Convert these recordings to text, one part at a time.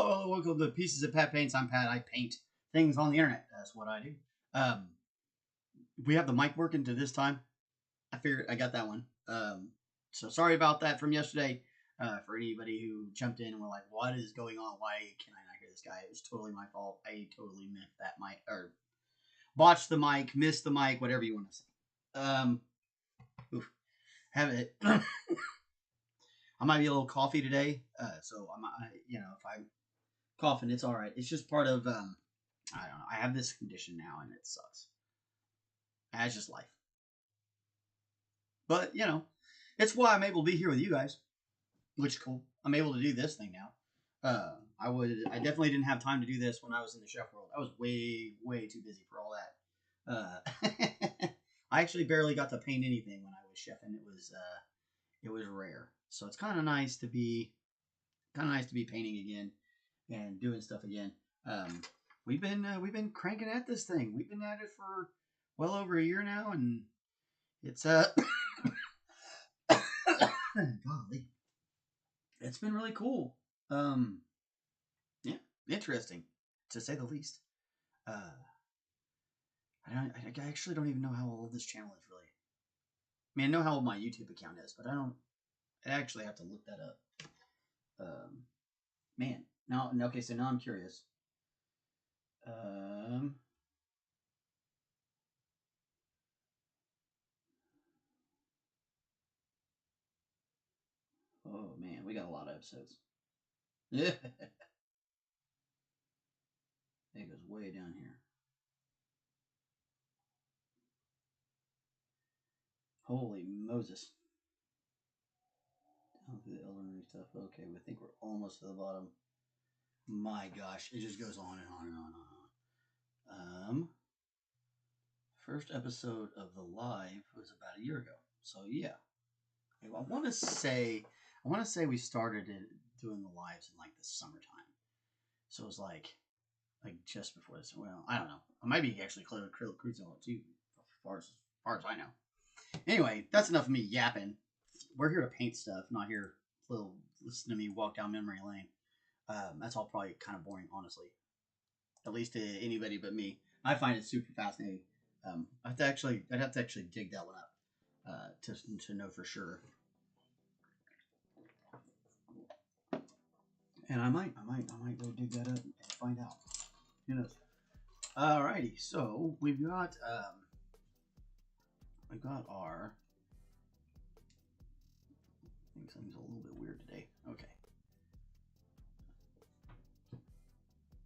Hello, welcome to Pieces of Pat Paints. I'm Pat. I paint things on the internet. That's what I do. We have the mic working to this time. I figured I got that one. So sorry about that from yesterday. For anybody who jumped in and were like, "What is going on? Why can I not hear this guy?" It was totally my fault. I totally missed that mic or botched the mic, missed the mic, whatever you want to say. Oof, have it. I might be a little coffee today, so if I'm coughing, it's all right. It's just part of I don't know. I have this condition now, and it sucks. That's just life. But it's why I'm able to be here with you guys, which is cool. I'm able to do this thing now. I definitely didn't have time to do this when I was in the chef world. I was way too busy for all that. I actually barely got to paint anything when I was chefing. It was rare. So it's kind of nice to be painting again and doing stuff again. We've been cranking at this thing. We've been at it for well over a year now, and it's golly, it's been really cool. Yeah, interesting to say the least. I actually don't even know how old this channel is really. I mean, I know how old my YouTube account is, but I actually have to look that up. Man, okay, so now I'm curious. Oh man, we got a lot of episodes. Yeah, it goes way down here. Holy Moses. Down through the Elden Ring stuff. Okay, I think we're almost to the bottom. My gosh, it just goes on and on and on and on. First episode of the live was about a year ago. So yeah, I want to say we started doing the lives in like the summertime. So it was like just before this. Well, I don't know. I might be actually cruising on too, as far as I know. Anyway, that's enough of me yapping. We're here to paint stuff, not here to listen to me walk down memory lane. That's all probably kind of boring, honestly. At least to anybody but me. I find it super fascinating. I'd have to actually dig that one up to know for sure. And I might go dig that up and find out. Who knows? Alrighty, so we've got our. I think something's a little bit weird today. Okay.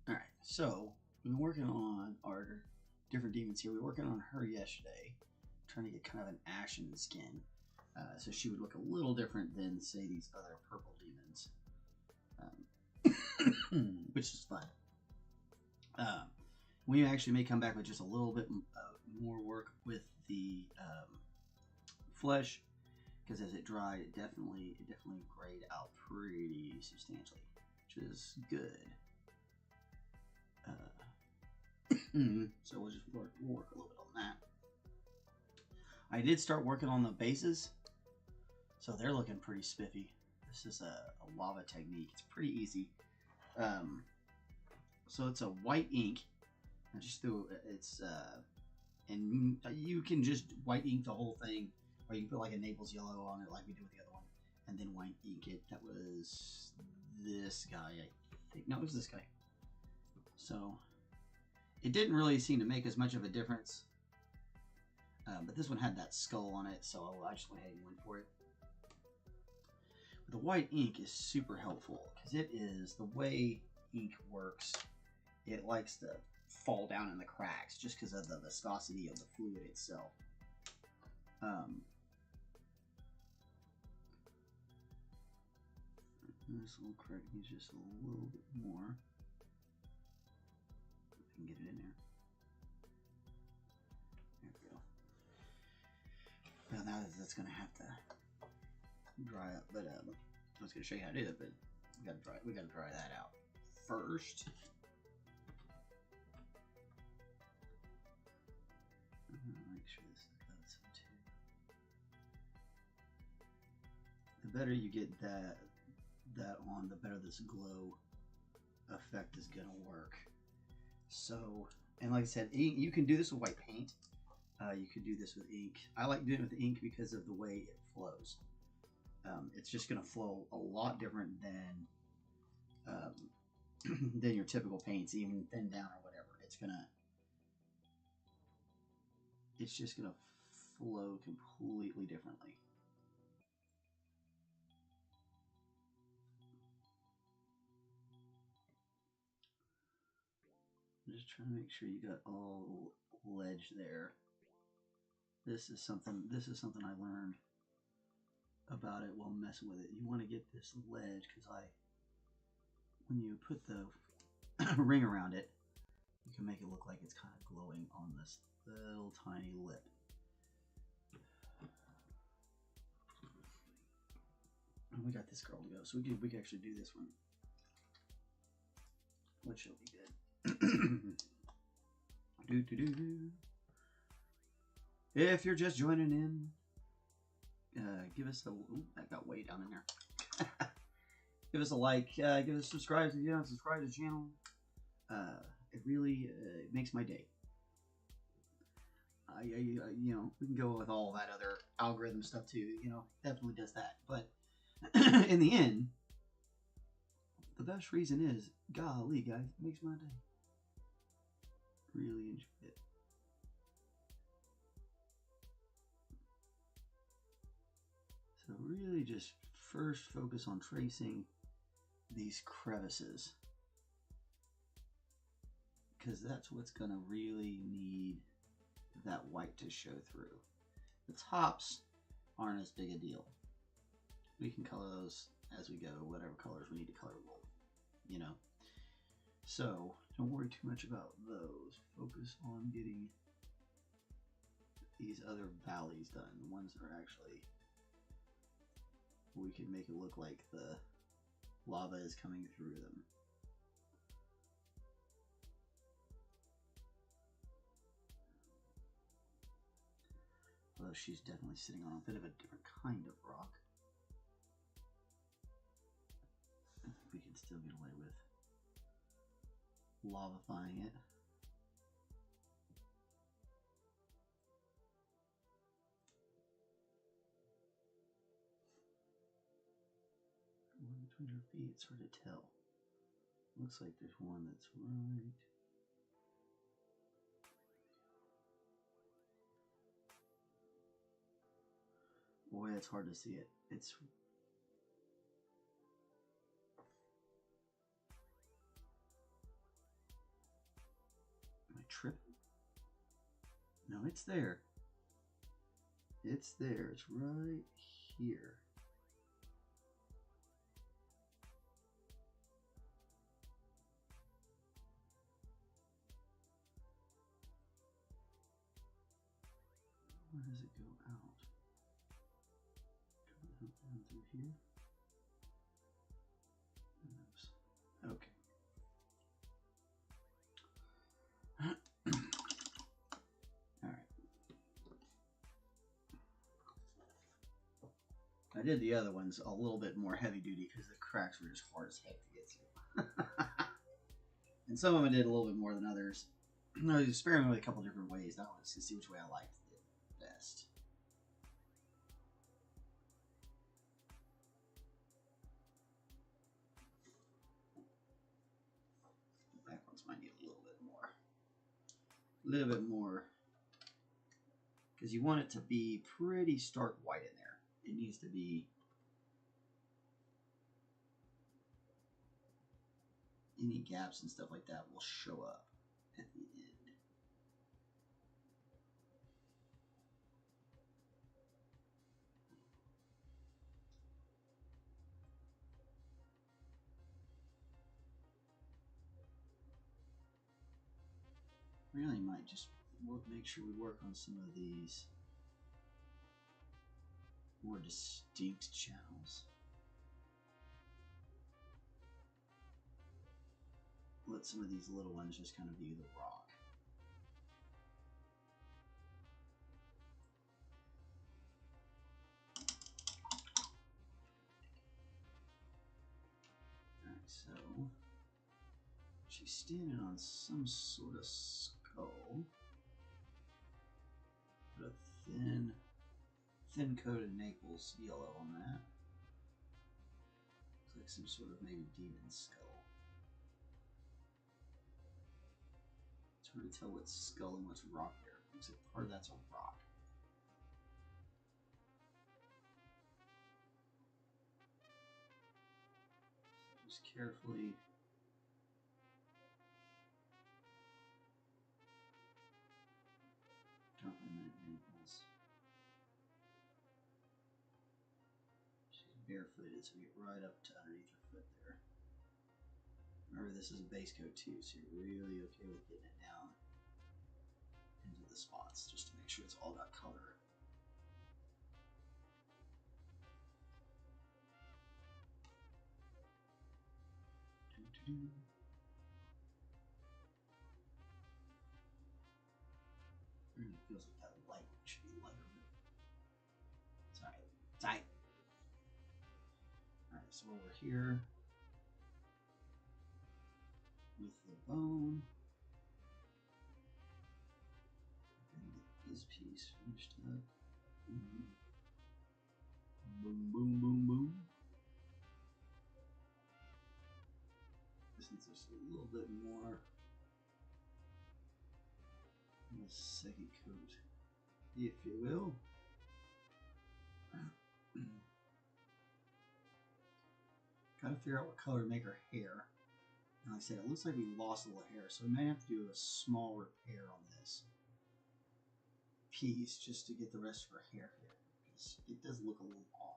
Alright, so we've been working on our different demons here. We were working on her yesterday, trying to get kind of an ashen skin. So she would look a little different than, say, these other purple demons. Which is fun. We actually may come back with just a little bit more work with the flesh, because as it dried, it definitely grayed out pretty substantially, which is good. So we'll work a little bit on that. I did start working on the bases, so they're looking pretty spiffy. This is a lava technique. It's pretty easy. So it's a white ink. I just threw it's and you can just white ink the whole thing, or you can put like a Naples yellow on it, like we did with the other one, and then white ink it. That was this guy, I think. No, it was this guy. So it didn't really seem to make as much of a difference. But this one had that skull on it, so I just went ahead and went for it. But the white ink is super helpful, because it is the way ink works. It likes to fall down in the cracks just because of the viscosity of the fluid itself. This little crack needs just a little bit more. I can get it in there. There we go. Well, now that's going to have to dry up, but I was going to show you how to do that, but we got to dry that out first. Make sure this is about some too. The better you get that on, the better this glow effect is gonna work. So, and like I said, ink, you can do this with white paint. You could do this with ink. I like doing it with ink because of the way it flows. It's just gonna flow a lot different than your typical paints, even thin down or whatever. It's just gonna flow completely differently. I'm just trying to make sure you got all ledge there. This is something I learned about it while messing with it. You want to get this ledge because when you put the ring around it, you can make it look like it's kind of glowing on this little tiny lip. And we got this girl to go, so we can actually do this one, which will be good. If you're just joining in, give us a. Ooh, that got way down in there. Give us a like. Give us a subscribe if you don't subscribe to the channel. It really makes my day. You know, we can go with all that other algorithm stuff too. You know, definitely does that. But in the end, the best reason is, golly, guys, it makes my day. Really enjoy it. So really just first focus on tracing these crevices, because that's what's going to really need that white to show through. The tops aren't as big a deal. We can color those as we go, whatever colors we need to color roll, you know. So don't worry too much about those. Focus on getting these other valleys done, the ones that are actually, we can make it look like the lava is coming through them. Although she's definitely sitting on a bit of a different kind of rock. I think we can still get away with lavifying it. One between her feet, it's hard to tell. Looks like there's one that's right. Boy, it's hard to see it. It's am I tripping? No, it's there. It's there. It's right here. Where does it go out? Down through here. Okay. All right. I did the other ones a little bit more heavy duty because the cracks were just hard as heck to get through. And some of them I did a little bit more than others. I was experimenting with a couple different ways. That was to see which way I liked it best. Back ones might need a little bit more, because you want it to be pretty stark white in there. It needs to be any gaps and stuff like that will show up at the end. Really might just make sure we work on some of these more distinct channels. Let some of these little ones just kind of be the rock. Alright, so She's standing on some sort of skull. Put a thin coated Naples yellow on that. Looks like some sort of maybe demon skull. It's hard to tell what's skull and what's rock there. Looks like part of that's a rock. Just carefully dropping that Naples. She's barefooted, so we get right up to underneath her foot there. Remember, this is a base coat too, so you're really okay with getting it down into the spots, just to make sure it's all got color. It feels like that light should be lighter. It's alright. It's alright. Alright, so over here with the bone. I'm gonna get this piece finished up. Boom, boom, boom, boom. This needs just a little bit more. A second coat, if you will. Gotta figure out what color to make her hair. And like I said, it looks like we lost a little hair, so we may have to do a small repair on this piece just to get the rest of her hair here, because it does look a little off.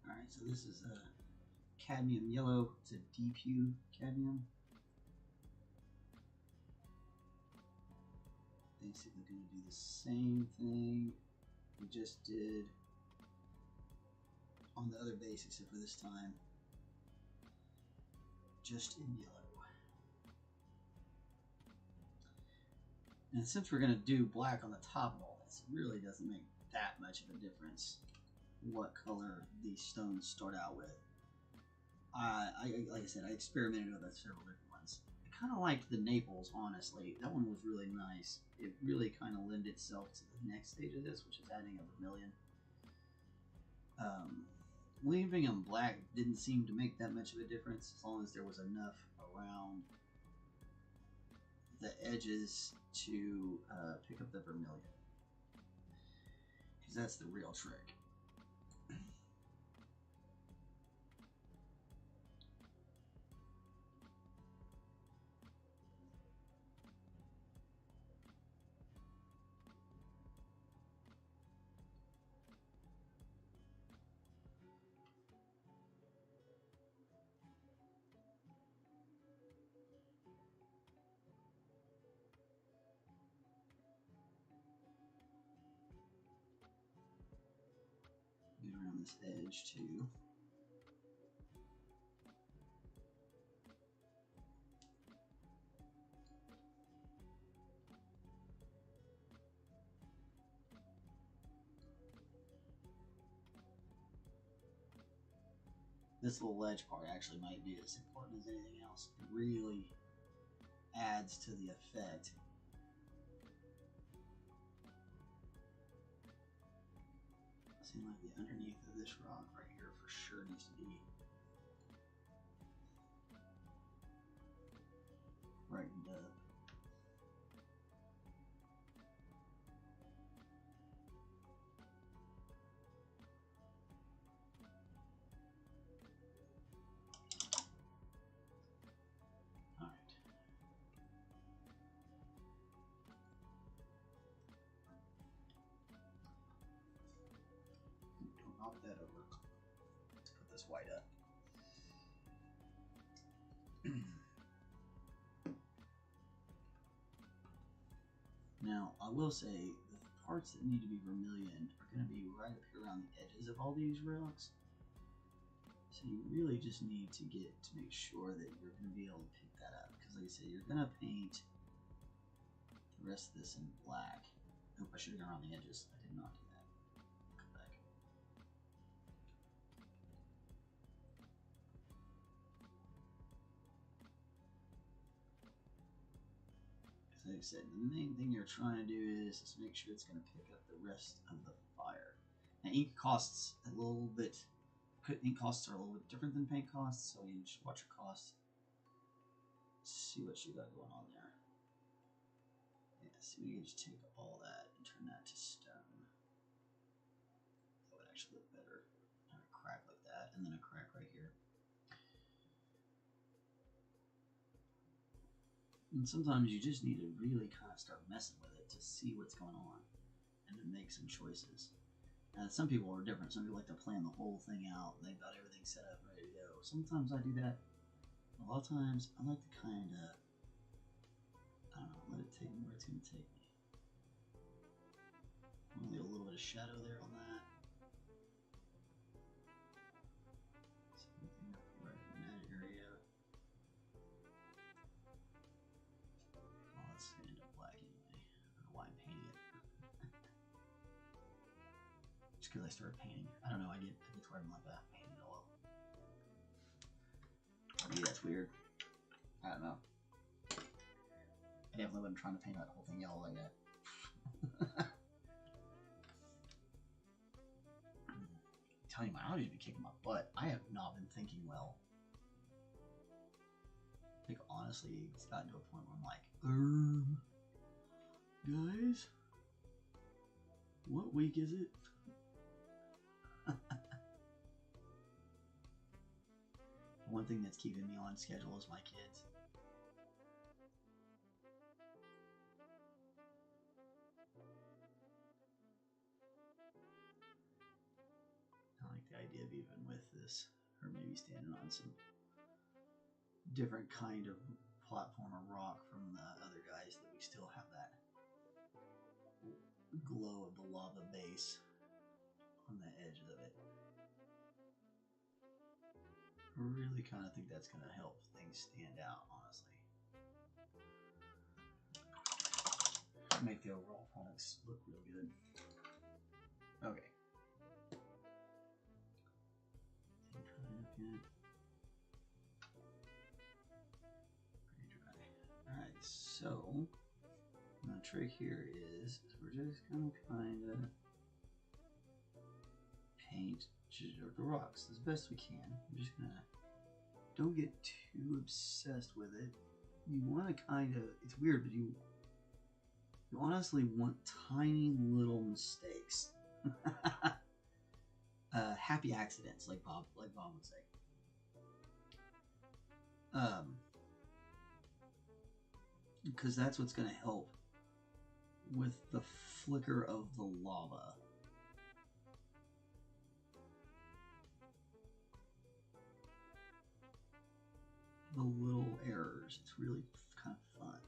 Alright, so this is a cadmium yellow. It's a deep hue cadmium. Basically going to do the same thing we just did on the other base, except for this time just in yellow. And since we're going to do black on the top of all this, it really doesn't make that much of a difference what color these stones start out with. Like I said, I experimented with several different ones. I kind of liked the Naples, honestly. That one was really nice. It really kind of lent itself to the next stage of this, which is adding a vermilion. Leaving them black didn't seem to make that much of a difference, as long as there was enough around the edges to pick up the vermilion, because that's the real trick. Get around this edge too. This little ledge part actually might be as important as anything else. It really adds to the effect. Seems like the underneath of this rock right here for sure needs to be brightened up. Knock that over. Let's put this white up. Now, I will say the parts that need to be vermilion are going to be right up here around the edges of all these rocks. So you really just need to make sure that you're going to be able to pick that up. Because like I said, you're going to paint the rest of this in black. Nope, I should have gone around the edges. I did not do that. Come back. Like I said, the main thing you're trying to do is just make sure it's going to pick up the rest of the fire. Now, ink costs a little bit. Ink costs are a little bit different than paint costs, so you just watch your costs. See what you got going on there. Yeah, see, we can just take all that and turn that to stone. That would actually look better. And a crack like that, and then a crack right here. And sometimes you just need to really kind of start messing with it to see what's going on and to make some choices. And some people are different. Some people like to plan the whole thing out and they've got everything set up and ready to go. Sometimes I do that. A lot of times I like to kind of, I don't know, let it take me where it's going to take me. I'm going to leave a little bit of shadow there on that. Something up right in that area. It's going to end up black anyway. I don't know why I'm painting it. Just because I started painting. I don't know, I get to where I'm like, painting it all up. Maybe that's weird. I don't know. I definitely wasn't trying to paint that whole thing yellow like that. I'm telling you, my allergies be kicking my butt. I have not been thinking well. I think honestly, it's gotten to a point where I'm like, guys, what week is it? One thing that's keeping me on schedule is my kids. I like the idea of even with this, or maybe standing on some different kind of platform or rock from the other guys, that we still have that glow of the lava base on the edge of it. I really kind of think that's going to help things stand out, honestly. Make the overall products look real good. Okay. Pretty dry. Alright, so the trick here is we're just going to kind of paint the rocks as best we can. I'm just going to, don't get too obsessed with it. You want to kind of, it's weird, but you honestly want tiny little mistakes. Happy accidents, like Bob would say. Because that's what's going to help with the flicker of the lava. The little errors, it's really kind of fun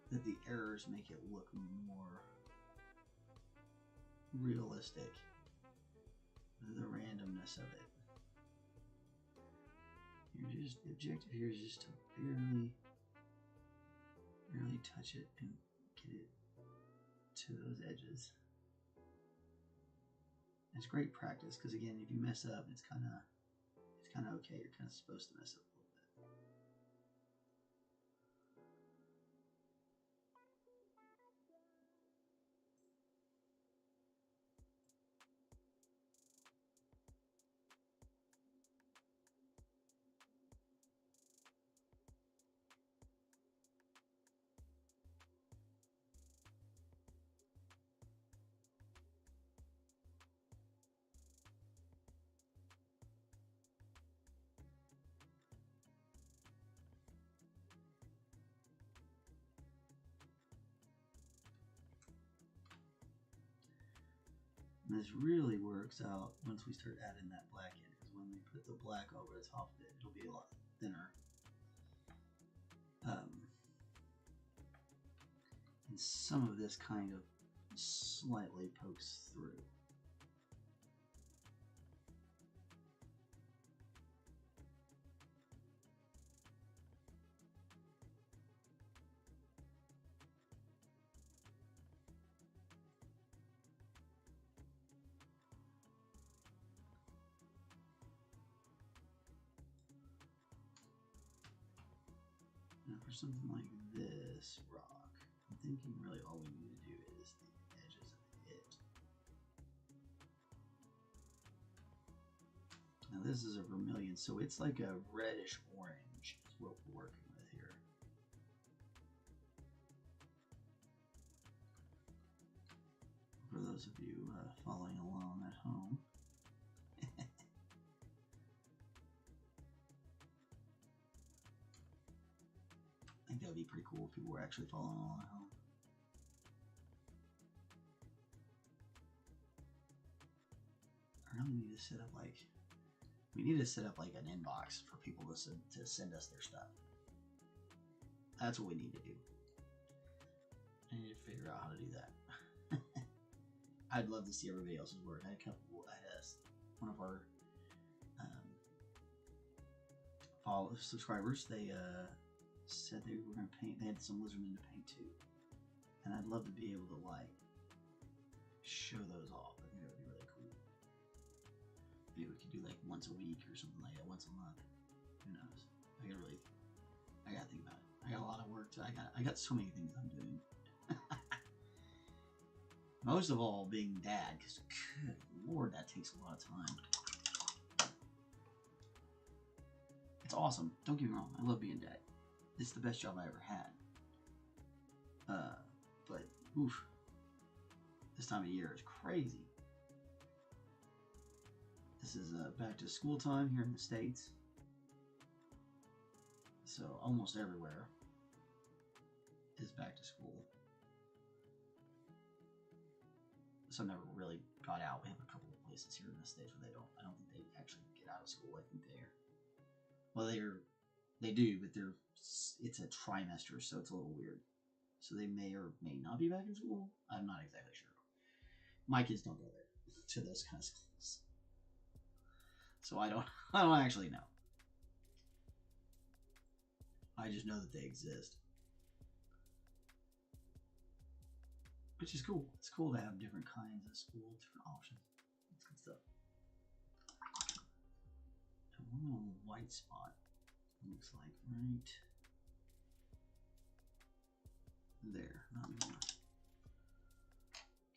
that the errors make it look more realistic, the randomness of it. The objective here is just to barely touch it and get it to those edges. It's great practice, because again, if you mess up, it's kind of okay. You're kind of supposed to mess up a little bit. And this really works out once we start adding that black in, because when we put the black over the top of it, it'll be a lot thinner. And some of this kind of slightly pokes through. Now for something like this rock, I'm thinking really all we need to do is the edges of it. Now this is a vermilion, so it's like a reddish orange is what we're working with here. For those of you following along at home. I think that would be pretty cool if people were actually following along at home. I really need to set up like, we need to set up like an inbox for people to send us their stuff. That's what we need to do. I need to figure out how to do that. I'd love to see everybody else's work. I had a couple, one of our subscribers, they said they were going to paint, they had some lizardmen to paint too. And I'd love to be able to like show those off. I think that would be really cool. Maybe we could do like once a week or something like that, once a month. Who knows? I gotta think about it. I got a lot of work to, I got so many things I'm doing. Most of all being dad, because good lord, that takes a lot of time. It's awesome. Don't get me wrong. I love being dad. It's the best job I ever had. But oof, this time of year is crazy. This is back to school time here in the States. So almost everywhere is back to school. So I never really got out. We have a couple of places here in the States where I don't think they actually get out of school. I think they do, but it's a trimester, so it's a little weird. So they may or may not be back in school. I'm not exactly sure. My kids don't go there to those kind of schools. So I don't actually know. I just know that they exist. Which is cool. It's cool to have different kinds of school, different options. That's good stuff. And one little white spot looks like right there. Not more.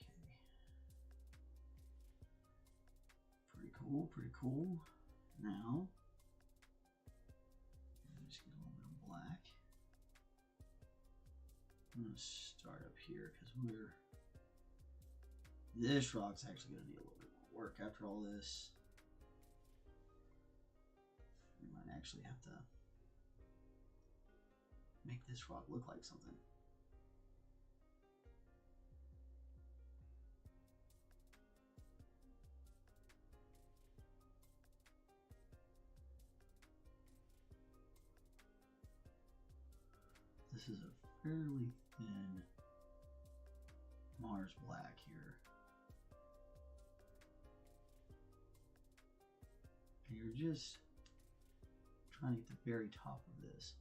Okay. Pretty cool, pretty cool. Now, just get a little bit of black. I'm going to start up here because this rock's actually going to need a little bit more work after all this. We might actually have to make this rock look like something. This is a fairly thin Mars black here. And you're just trying to get the very top of this.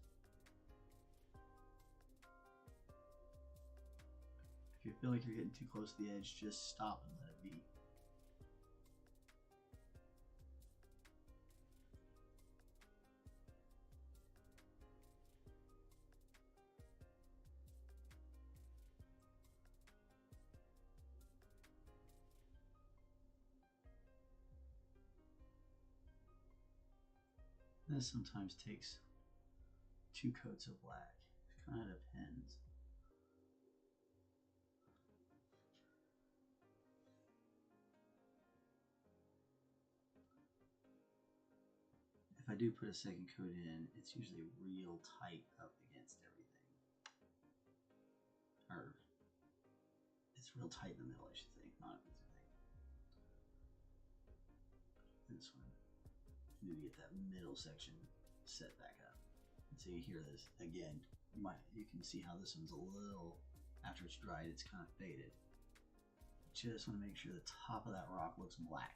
If you feel like you're getting too close to the edge, just stop and let it be. This sometimes takes 2 coats of black. It kind of depends. If I do put a second coat in, it's usually real tight up against everything. Or it's real tight in the middle, I should say, not against everything. This one. You need to get that middle section set back up. And so you hear this again. You can see how this one's a little, after it's dried, it's kind of faded. Just want to make sure the top of that rock looks black.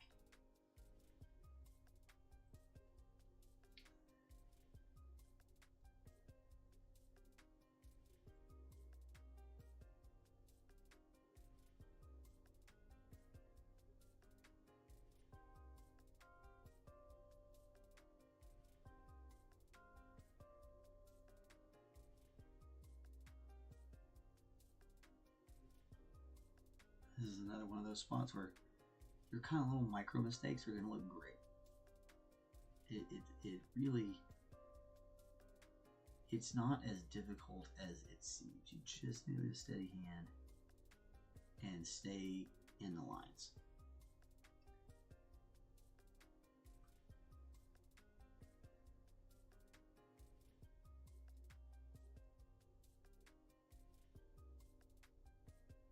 This is another one of those spots where your kind of little micro mistakes are going to look great. It really, it's not as difficult as it seems. You just need a steady hand and stay in the lines.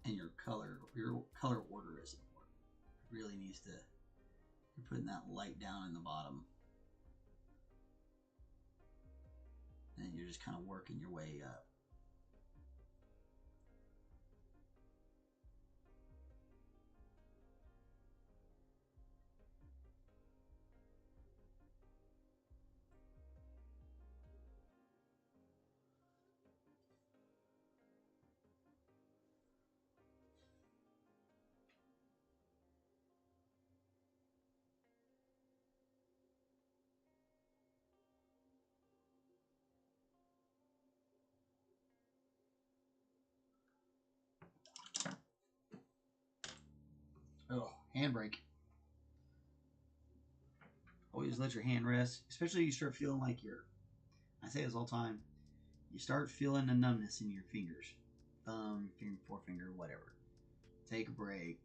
And your color order is important. It really needs to, you're putting that light down in the bottom. And you're just kind of working your way up. Oh, handbrake. Always let your hand rest, especially you start feeling like I say this all the time, you start feeling the numbness in your fingers, thumb, forefinger, whatever. Take a break,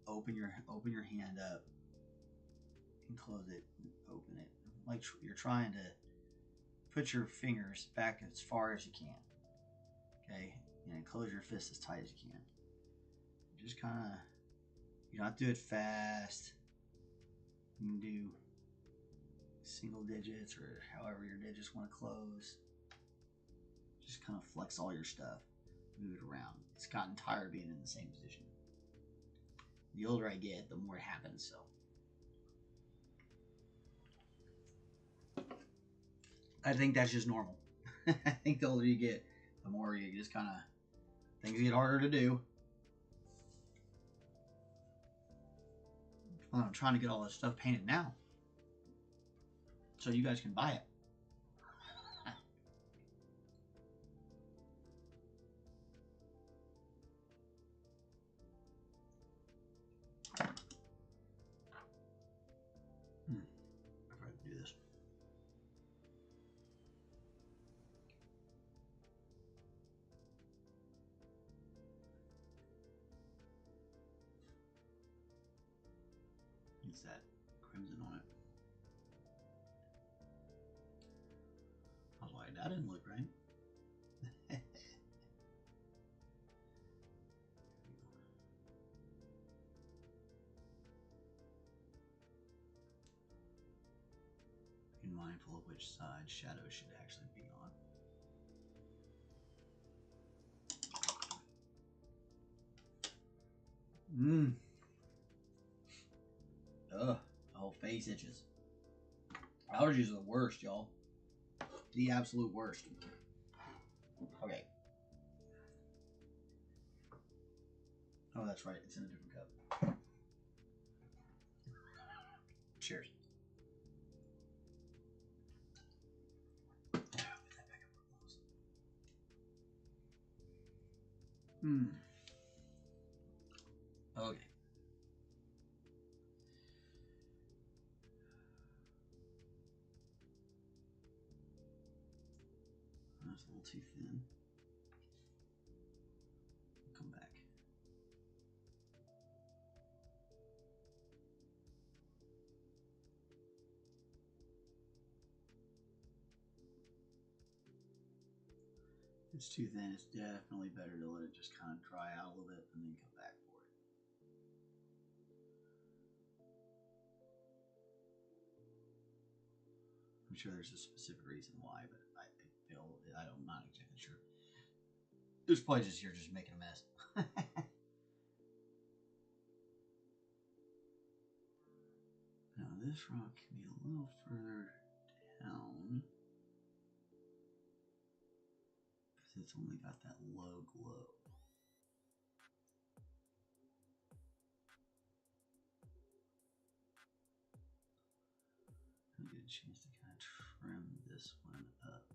open your hand up, and close it, and open it. Like you're trying to put your fingers back as far as you can. Okay, and close your fist as tight as you can. Just kind of, you don't have to do it fast. You can do single digits or however your digits want to close. Just kind of flex all your stuff, move it around. It's gotten tired of being in the same position. The older I get, the more it happens. So I think that's just normal. I think the older you get, the more you just kind of, things get harder to do. I'm trying to get all this stuff painted now, so you guys can buy it. If I can do this. It's that crimson on it. I was like, that didn't look right. Be mindful of which side shadow should actually be on. Ugh, the whole face itches. Allergies are the worst, y'all. The absolute worst. Okay. Oh, that's right. It's in a different cup. Cheers. Okay. That's a little too thin. Come back. If it's too thin, it's definitely better to let it just kind of dry out a little bit and then come back for it. I'm sure there's a specific reason why, but I'm not exactly sure. This probably just, you're just making a mess. This rock can be a little further down because it's only got that low glow. I get a chance to kind of trim this one up.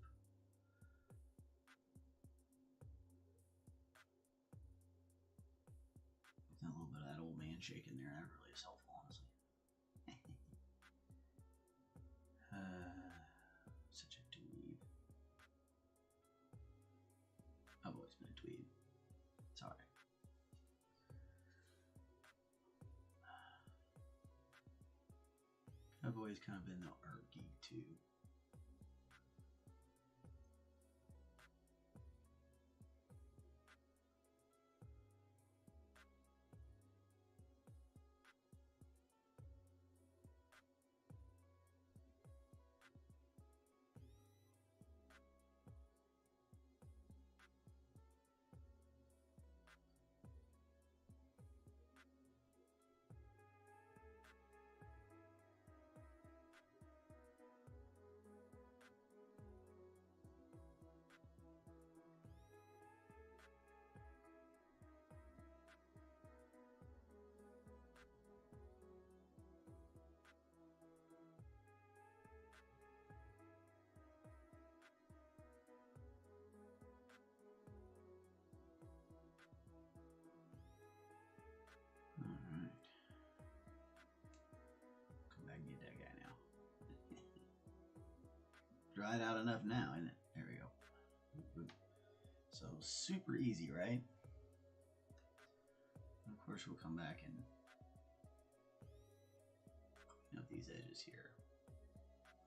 With a little bit of that old man shake in there, that really is helpful, honestly. Such a dweeb. I've always been a dweeb. It's alright. I've always kind of been the art geek too. Alright. Come back and get that guy now. Dried out enough now, isn't it? There we go. So super easy, right? And of course we'll come back and clean up these edges here.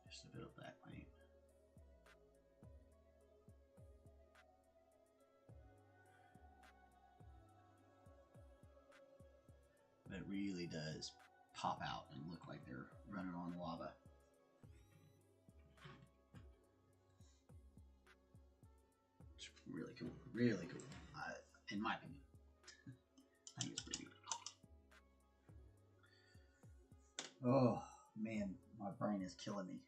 Just a bit of black paint. But it really does pop out and look like they're running on lava. It's really cool. Really cool. In my opinion. I think it's pretty good. Oh, man. My brain is killing me.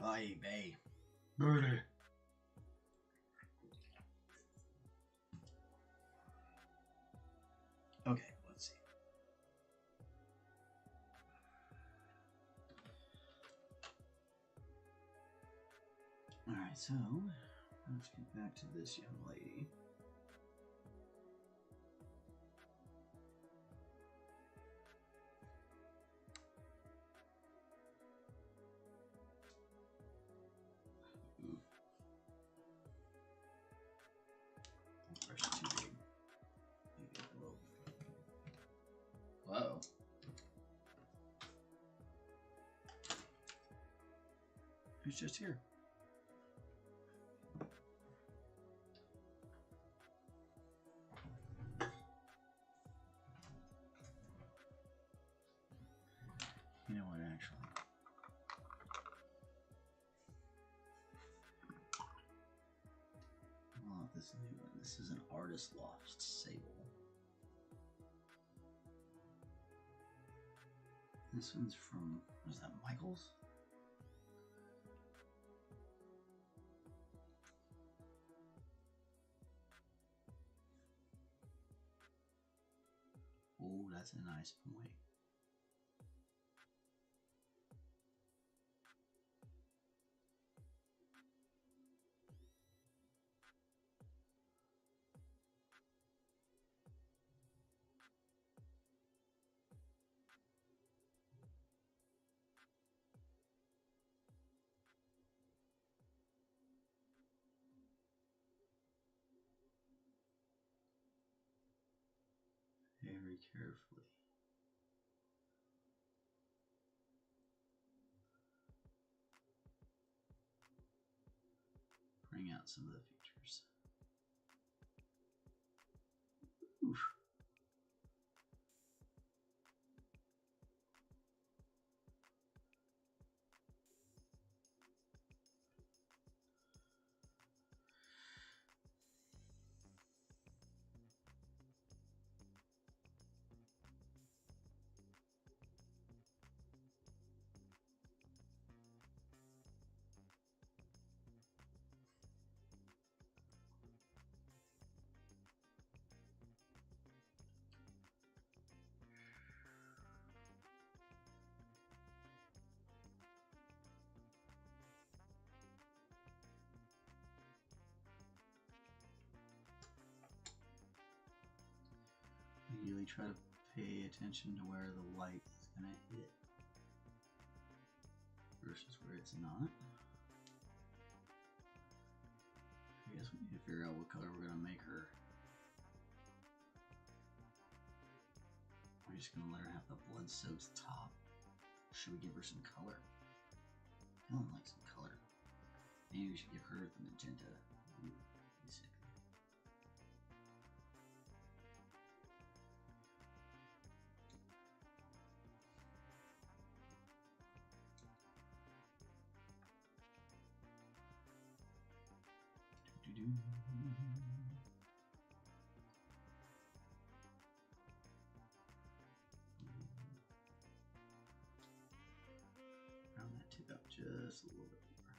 Ay, bae. Birdie. Okay, let's see. Alright, so let's get back to this young lady. Ooh. Brush is too big. Maybe a little. Whoa. Who's just here? You know what, actually? Oh, this new one. This is an Artist Lost Sable. This one's from, what is that, Michael's? Oh, that's a nice point. Very carefully. Bring out some of the features. Oof. Really try to pay attention to where the light is going to hit versus where it's not. I guess we need to figure out what color we're going to make her. We're just going to let her have the blood-soaked top. Should we give her some color? I don't like some color. Maybe we should give her the magenta. Ooh, basically. Round that tip up just a little bit more.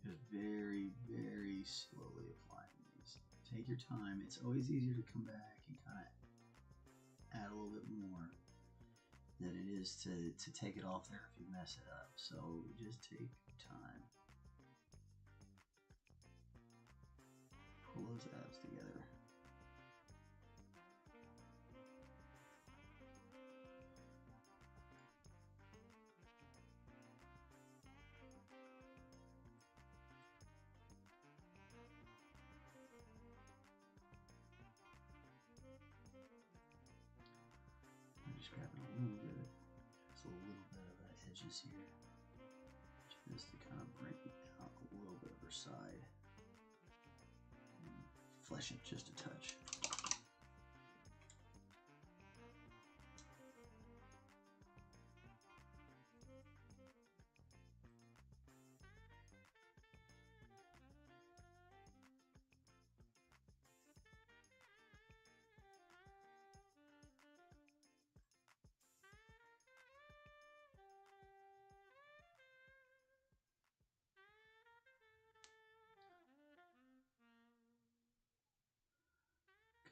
Just very, very slowly applying these. Take your time. It's always easier to come back and kind of add a little bit more than it is to take it off there if you mess it up. So just take your time. Pull those abs together. I'm just grabbing a little bit of edges here, just to kind of bring out a little bit of her side and flesh it just a touch.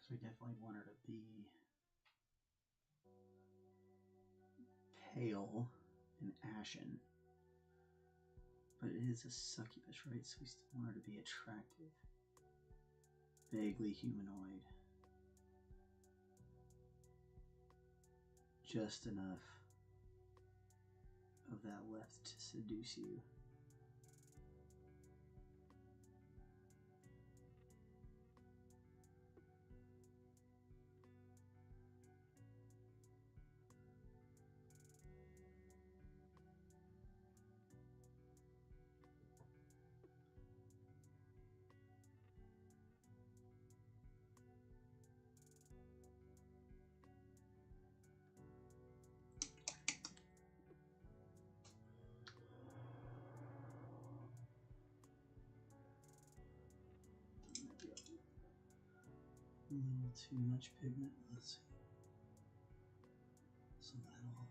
We definitely want her to be pale and ashen, but it is a succubus, right? So we still want her to be attractive, vaguely humanoid, just enough of that left to seduce you. A little too much pigment. Let's see. Some of that off.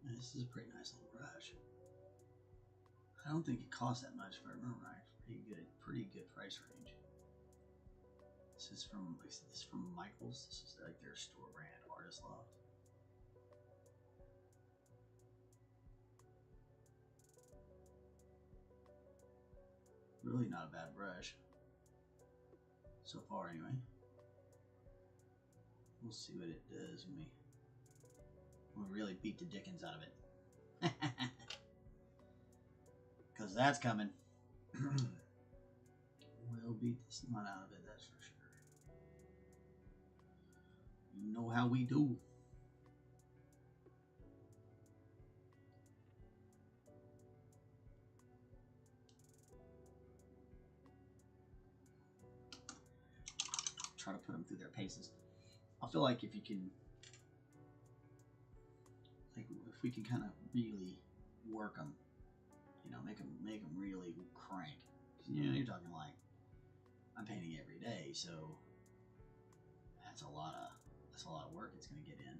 This is a pretty nice little brush. I don't think it costs that much, if I remember right. Pretty good price range. This is from Michael's. This is like their store brand, Artist Loft. Really not a bad brush so far, anyway. We'll see what it does when we really beat the dickens out of it. Because because that's coming. We'll beat the snot out of it, that's for sure. You know how we do. Try to put them through their paces. I feel like if you can, like, if we can kind of really work them, you know, make them really crank. You know, you're talking like, I'm painting every day, so that's a lot of work it's going to get in.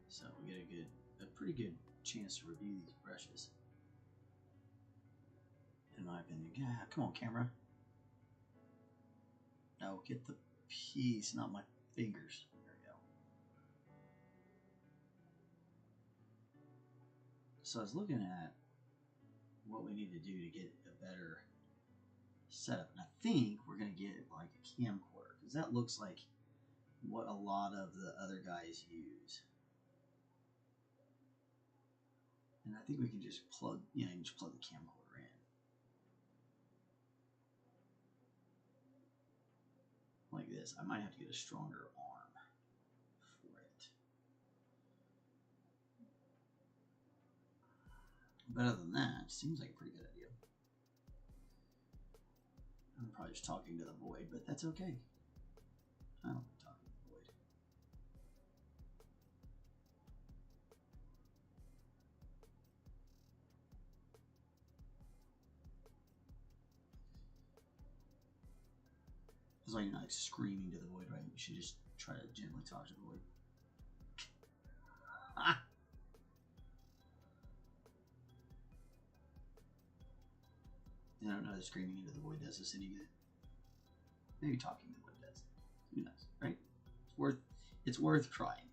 So we get a pretty good chance to review these brushes, in my opinion. Yeah, come on, camera. No, get the piece, not my fingers. There we go. So I was looking at what we need to do to get a better setup, and I think we're gonna get like a camcorder, because that looks like what a lot of the other guys use. And I think we can just plug, you know, just plug the camcorder in. Like this. I might have to get a stronger arm for it. But other than that, it seems like a pretty good idea. I'm probably just talking to the void, but that's okay. I don't like talking to the void. It's like you're not like screaming to the void, right? You should just try to gently talk to the void. Ah! I don't know if screaming into the void does us any good. Maybe talking to the void does. Who knows, right? It's worth trying.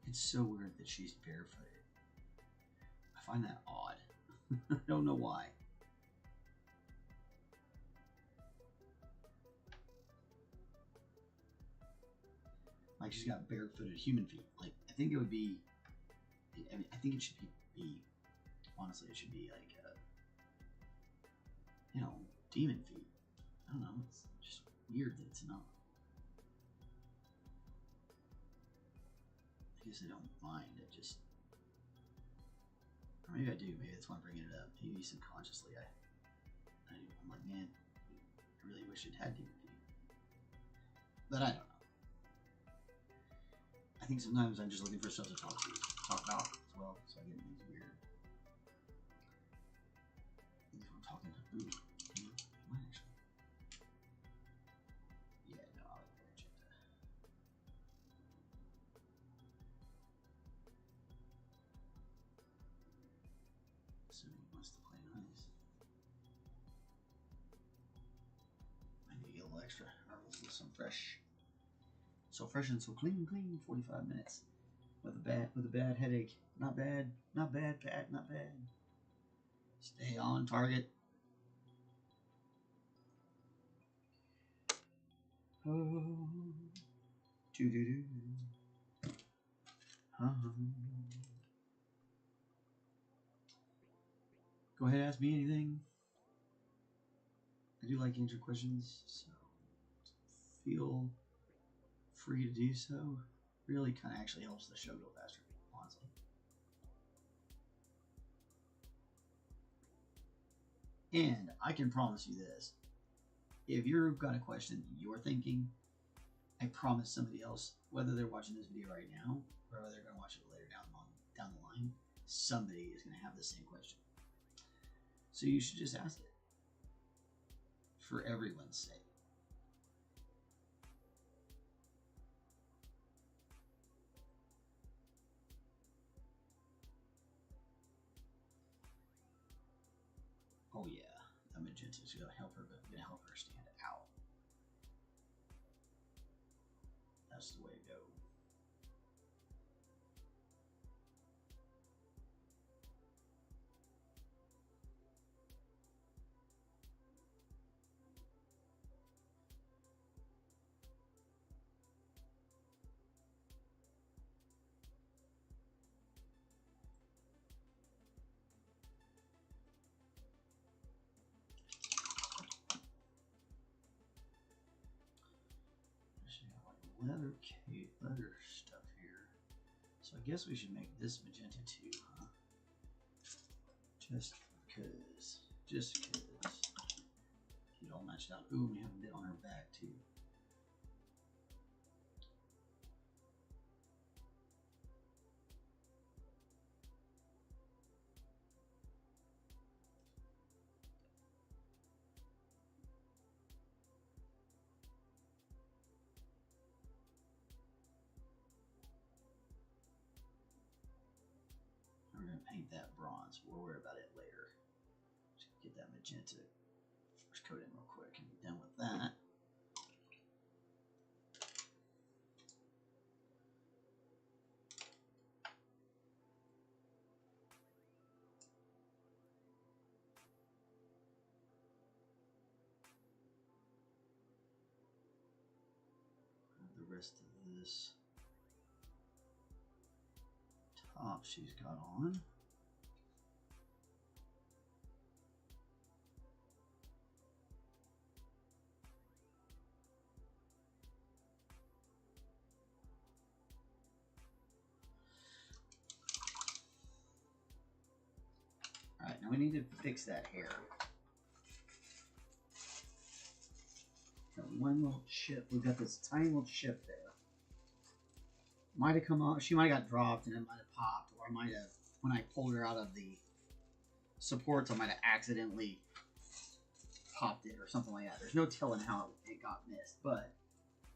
It's so weird that she's barefooted. I find that odd. I don't know why. Like she's got barefooted human feet. Like I think it would be. I mean, I think it should be. Honestly, it should be like, you know, demon feet. I don't know. It's just weird that it's not. I guess I don't mind. It just, or maybe I do. Maybe that's why I'm bringing it up. Maybe subconsciously, I'm like, man, I really wish it had demon feet. But I don't know. I think sometimes I'm just looking for stuff to talk about as well, so I get things weird. If I'm talking to ooh, you know, I might actually. Yeah, no, I'll check that. So he wants to play nice. I need to get a little extra, or some fresh. So fresh and so clean, 45 minutes. With a bad headache. Not bad, Pat, not bad. Stay on target. Oh, doo-doo-doo. Go ahead, ask me anything. I do like answering questions, so feel free to do so. Really kind of actually helps the show go faster, honestly. And I can promise you this. If you've got a question you're thinking, I promise somebody else, whether they're watching this video right now or whether they're going to watch it later down the line, somebody is going to have the same question. So you should just ask it. for everyone's sake. Oh yeah, that magenta's gonna help her, but gonna help her stand out. That's the way to go. Leather stuff here. So I guess we should make this magenta too, huh? Just because. Get all matched out. Ooh, we have a bit on her back too. We're going to paint that bronze. We'll worry about it later. Just get that magenta first coat in real quick and be done with that. The rest of this top she's got on. All right, now we need to fix that hair. Got one little chip. We've got this tiny little chip there. Might have come off. She might have got dropped and it might have popped, or I might have, when I pulled her out of the supports, I might have accidentally popped it or something like that. There's no telling how it got missed, but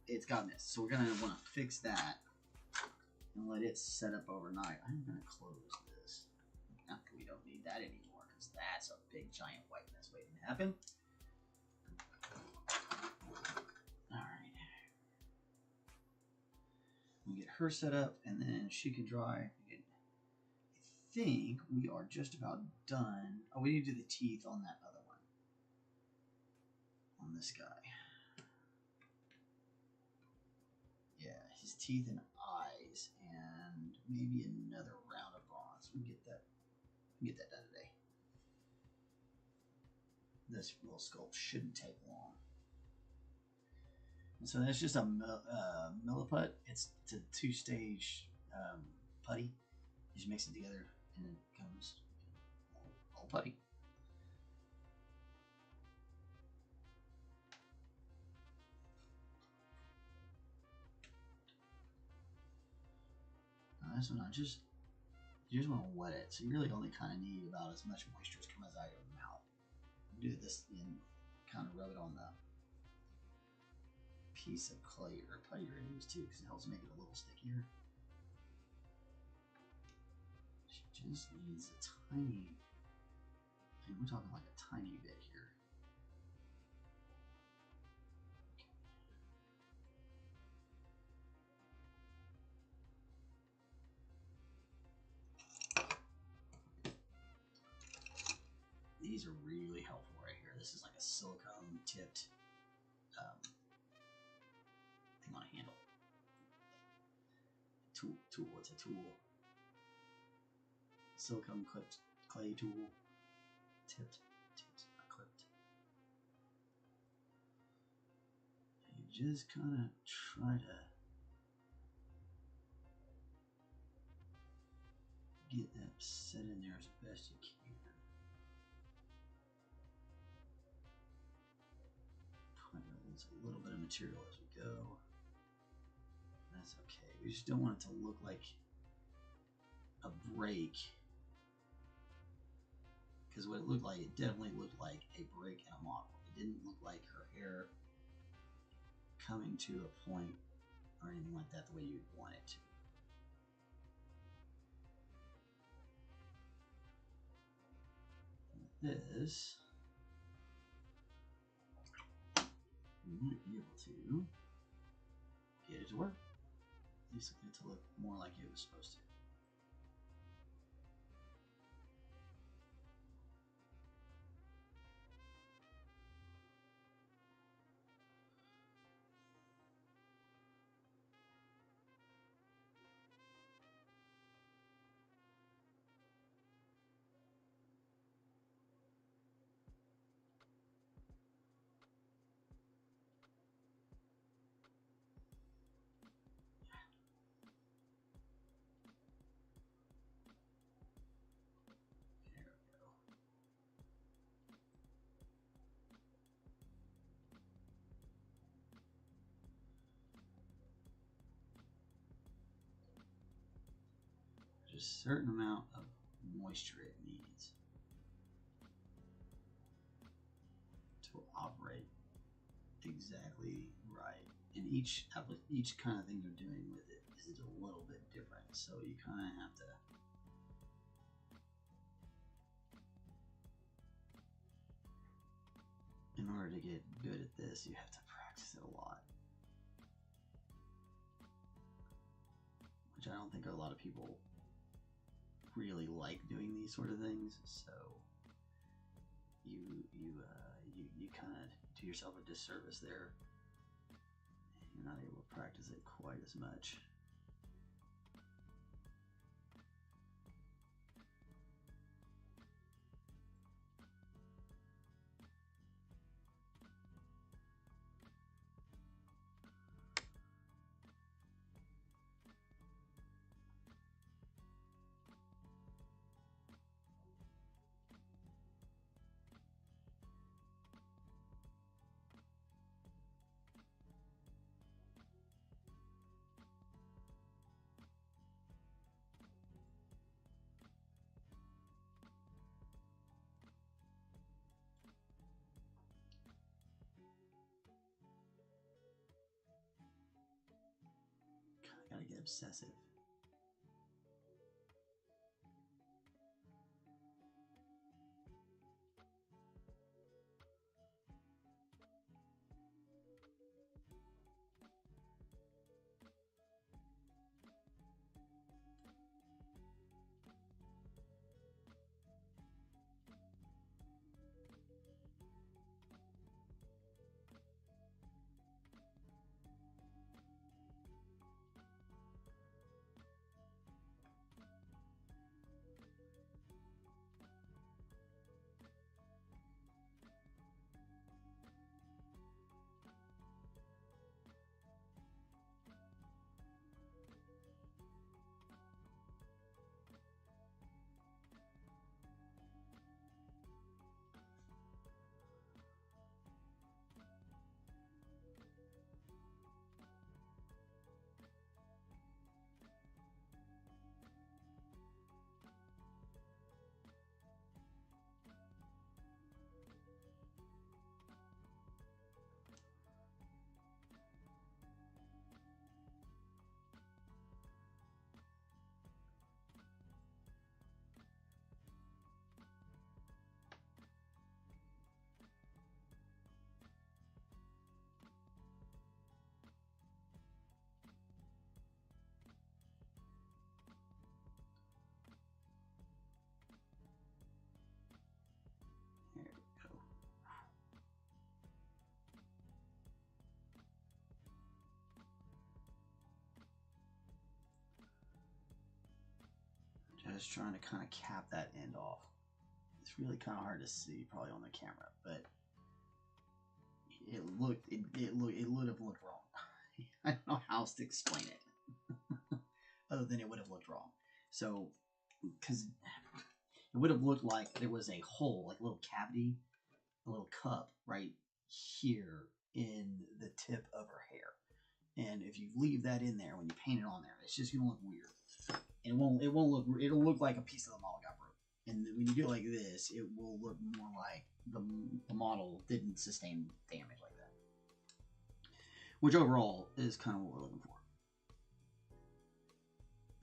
it's got missed. So we're gonna want to fix that and let it set up overnight. I'm gonna close this. We don't need that anymore because that's a big giant white mess waiting to happen. Alright. We'll get her set up and then she can dry. I think we are just about done. Oh, we need to do the teeth on that other one. On this guy. Yeah, his teeth and eyes and maybe another round of bronze. We can get that. Get that done today. This little sculpt shouldn't take long. And so that's just a milliput. It's a two-stage putty. You just mix it together and it becomes all putty. Now this one, you just want to wet it, so you really only kind of need about as much moisture as comes out of your mouth. Do this and kind of rub it on the piece of clay or putty you're going to use too, because it helps make it a little stickier. She just needs a tiny, and we're talking like a tiny bit here. These are really helpful right here. This is like a silicone tipped thing on a handle. Tool. It's a tool. Silicone clipped clay tool. Tipped, not clipped. And you just kind of try to get that set in there as best you can. Lose a little bit of material as we go. That's okay. We just don't want it to look like a break, because what it looked like, it definitely looked like a break in a model. It didn't look like her hair coming to a point or anything like that the way you'd want it to. This, we might be able to get it to work. At least get it to look more like it was supposed to. A certain amount of moisture it needs to operate exactly right. And each kind of thing you're doing with it is a little bit different, so you kind of have to in order to get good at this, you have to practice it a lot, which I don't think a lot of people really like doing these sort of things, so you kind of do yourself a disservice there. You're not able to practice it quite as much. Gotta get obsessive. Just trying to kind of cap that end off. It's really kind of hard to see probably on the camera, but it would have looked wrong. I don't know how else to explain it other than it would have looked wrong. So, because it would have looked like there was a hole, like a little cavity, a little cup right here in the tip of her hair. And if you leave that in there when you paint it on there, it's just gonna look weird. And it'll look like a piece of the model got broke. And when you do it like this, it will look more like the model didn't sustain damage like that. Which overall is kind of what we're looking for.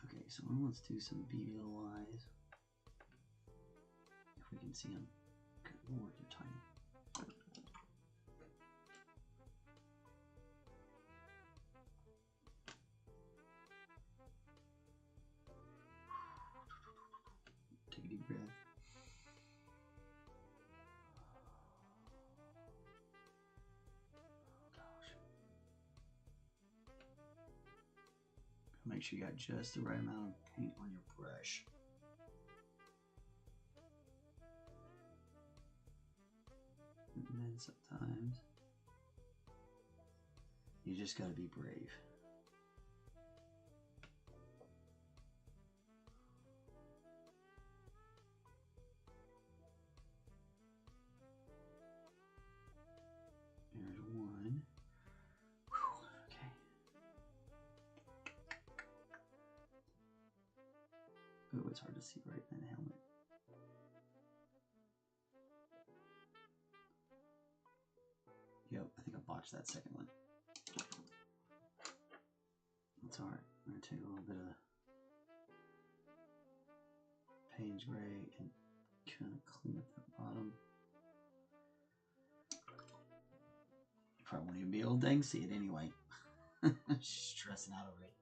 Okay, so let's do some BBL eyes. If we can see them. Good lord, they're tiny. Take a deep breath. Make sure you got just the right amount of paint on your brush. And then sometimes you just got to be brave. There's one. Okay. Oh, it's hard to see right in the helmet. Yep, I think I botched that second one. That's alright. I'm going to take a little bit of Payne's Gray and kind of clean up the bottom. You probably won't even be able to dang see it anyway. Stressing out over it.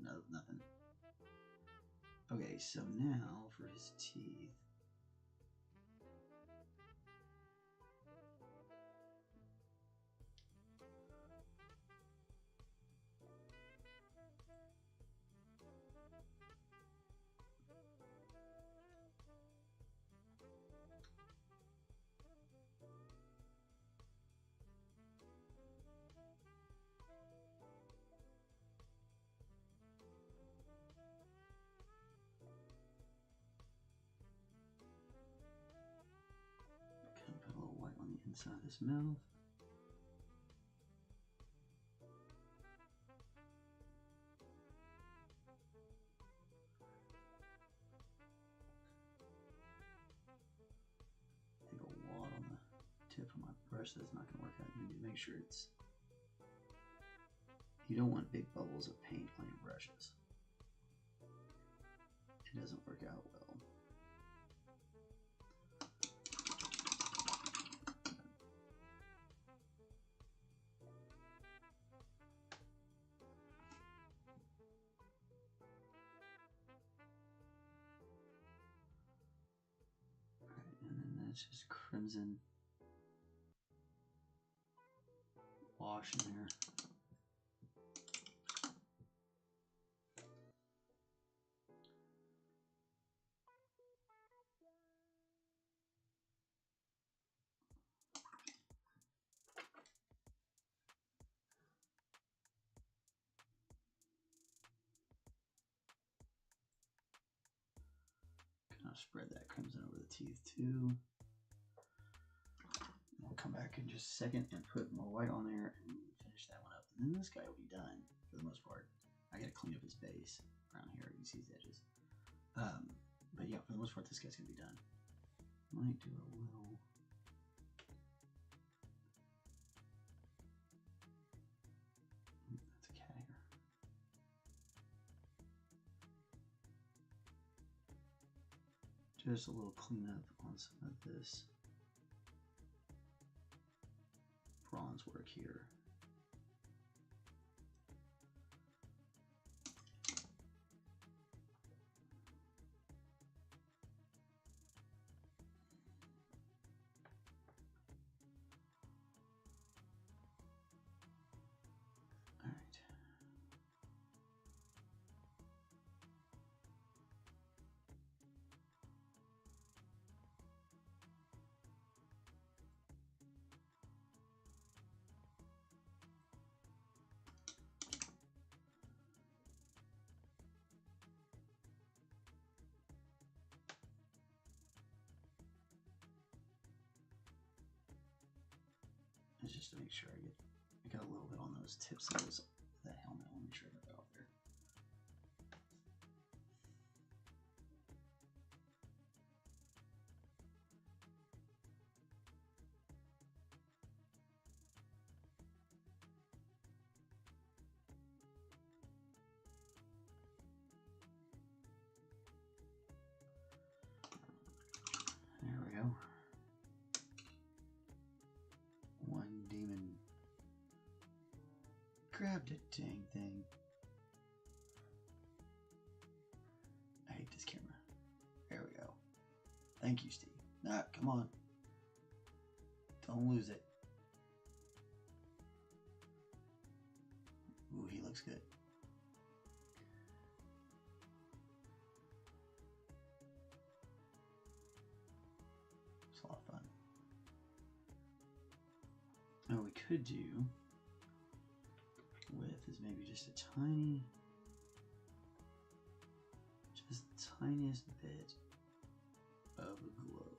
No, nothing. Okay, so now for his teeth. Put a little white on the inside of his mouth. I think a wad on the tip of my brush, that's not going to work out. You need to make sure it's... You don't want big bubbles of paint on your brushes. It doesn't work out well. And then that's just crimson wash in there. Kind of spread that crimson over the teeth too. We'll come back in just a second and put more white on there and finish that one up. And then this guy will be done for the most part. I gotta clean up his base around here. You can see his edges. But yeah, for the most part, this guy's gonna be done. Might do a little. That's a cat hair. Just a little cleanup on some of this bronze work here. All right. It's just to make sure I got a little bit on those tips of that helmet. I'll make sure I got that off there. Grab the dang thing. I hate this camera. There we go. Thank you, Steve. Nah, come on. Don't lose it. Ooh, he looks good. It's a lot of fun. Now we could do with is maybe just a tiniest bit of glow.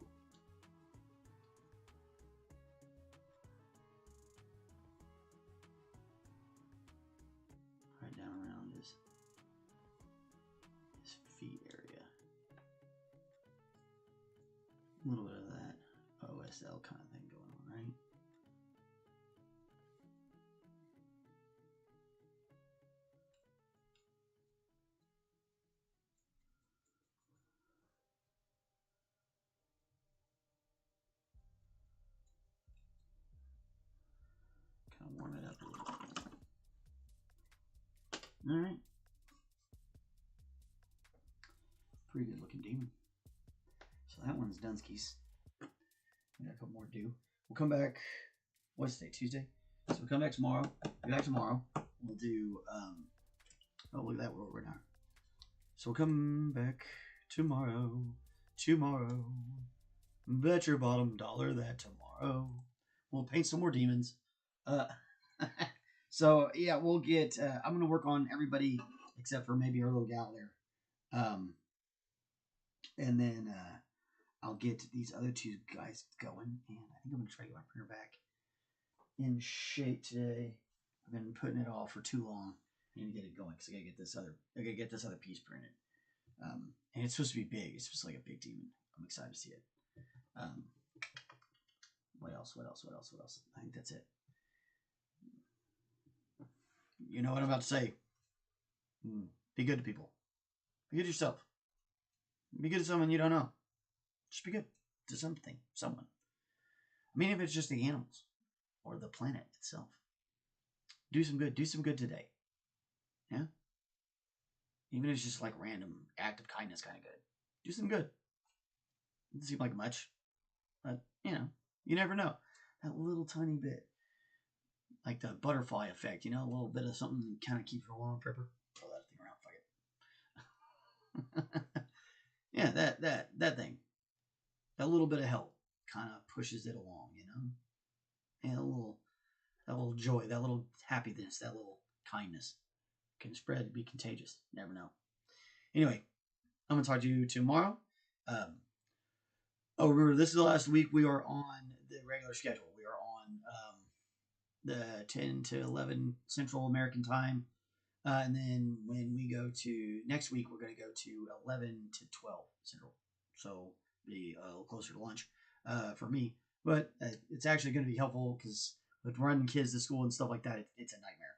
Right down around his feet area. A little bit of that OSL kind of thing going on, right? Kind of warm it up a little bit. All right. Pretty good looking demon. So that one's Dunsky's. We got a couple more to do. We'll come back. What's today? Tuesday? So we'll come back tomorrow. Be back tomorrow. We'll do oh, look at that, we're over now. So we'll come back tomorrow. Bet your bottom dollar that tomorrow we'll paint some more demons. So yeah, we'll get I'm gonna work on everybody except for maybe our little gal there. And then I'll get these other two guys going, and I think I'm gonna try to get my printer back in shape today. I've been putting it off for too long. I need to get it going because I gotta get this other piece printed. And it's supposed to be big. It's supposed to be like a big demon. I'm excited to see it. What else? I think that's it. You know what I'm about to say. Be good to people. Be good to yourself. Be good to someone you don't know. Just be good to something, someone. I mean, if it's just the animals or the planet itself. Do some good. Do some good today. Yeah? Even if it's just like random act of kindness kind of good. Do some good. Doesn't seem like much. But, you know, you never know. That little tiny bit. Like the butterfly effect, you know, a little bit of something that kind of keeps rolling on paper. Throw that thing around, fuck it. Yeah, that thing. That little bit of help kind of pushes it along, you know? And that little joy, that little happiness, that little kindness can spread, be contagious. Never know. Anyway, I'm going to talk to you tomorrow. Remember, this is the last week we are on the regular schedule. We are on the 10 to 11 Central American time. And then when we go to next week, we're going to go to 11 to 12 Central. So be a little closer to lunch for me. But it's actually going to be helpful because with running kids to school and stuff like that, it's a nightmare.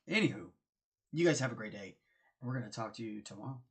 Anywho, you guys have a great day. We're going to talk to you tomorrow.